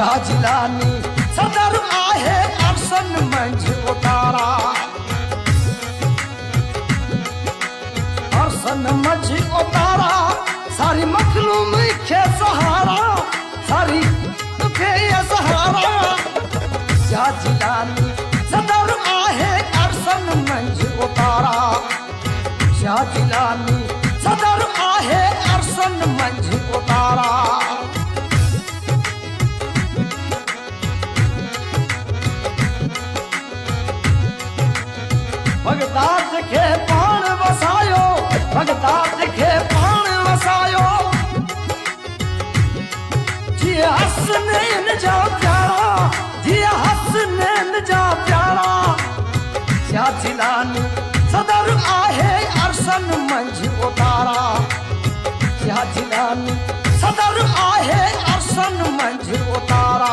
शाह जिलानी सदर आहे अरसन मंझ उतारा अरसन मंझ उतारा सारी मखलूम के सहारा सारी तुखे सहारा शाह जिलानी सदर आहे अरसन मंझ उतारा शाह जिलानी सदर आहे अरसन मंझ उतारा भगदाद के पाण वसायो भगदाद के पाण वसायो जी हसनैन जा प्यारा जी हसनैन जा प्यारा शाह जिलानी सदर आहे अरसन मंझ उतारा शाह जिलानी सदर आहे अरसन मंझ उतारा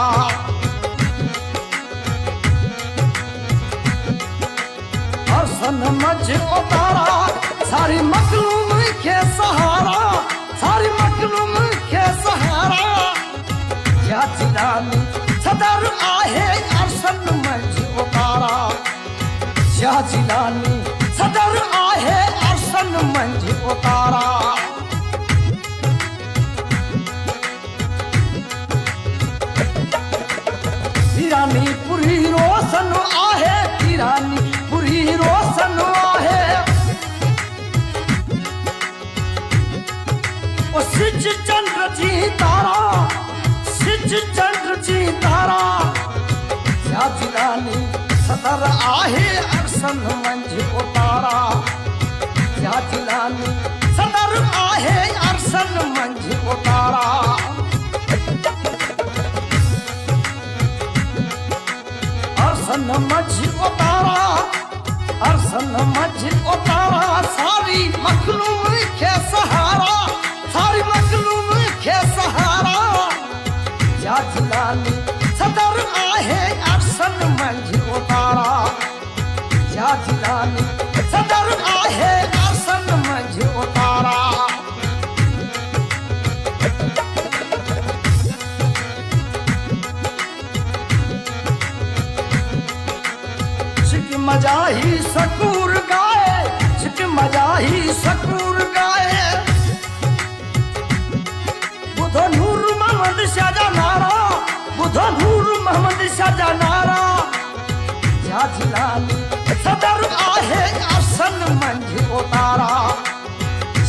अरसन मंझ उतारा सारी मखलूम के सहारा सारी मखलूम के सहारा शाह जिलानी सदर आहे अरसन मंझ उतारा शाह जिलानी सदर आहे अरसन मंझ उतारा ईरानी पुरी रोशन आहे ईरानी पुरी रोशन आहे ओ सिज चंद्र जी तारा सिज चंद्र जी तारा शाह जिलानी सदर आहे अरसन मंझ उतारा शाह जिलानी सदर आहे अरसन मंझ उतारा अरसन मंझ उतारा अरसन मंझ उतारा सारी मखलूम के सहारा सारी मखलूम के सहारा शाह जिलानी सदर आहे अरसन मंझ उतारा शाह जिलानी सदर आहे अरसन मंझ उतारा मजा ही सकूर गाए सिक मजा ही सकूर गाए बुधो नूर मोहम्मद शाह नारा बुधो नूर मोहम्मद शाह नारा शाह जिलानी सदर आहे अरसन मंझ उतारा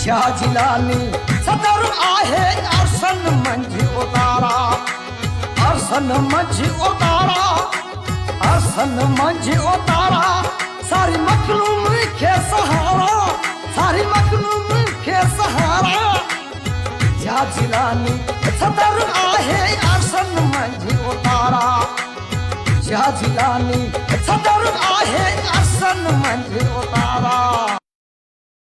शाह जिलानी सदर आहे अरसन मंझ उतारा अरसन मंझ उतारा अरसन मंझ उतारा सारी मखलूम के सहारा सारी मखलूम के सहारा शाह जिलानी सदर आहे अरसन मंझ उतारा शाह जिलानी सदर आहे अरसन मंझ उतारा।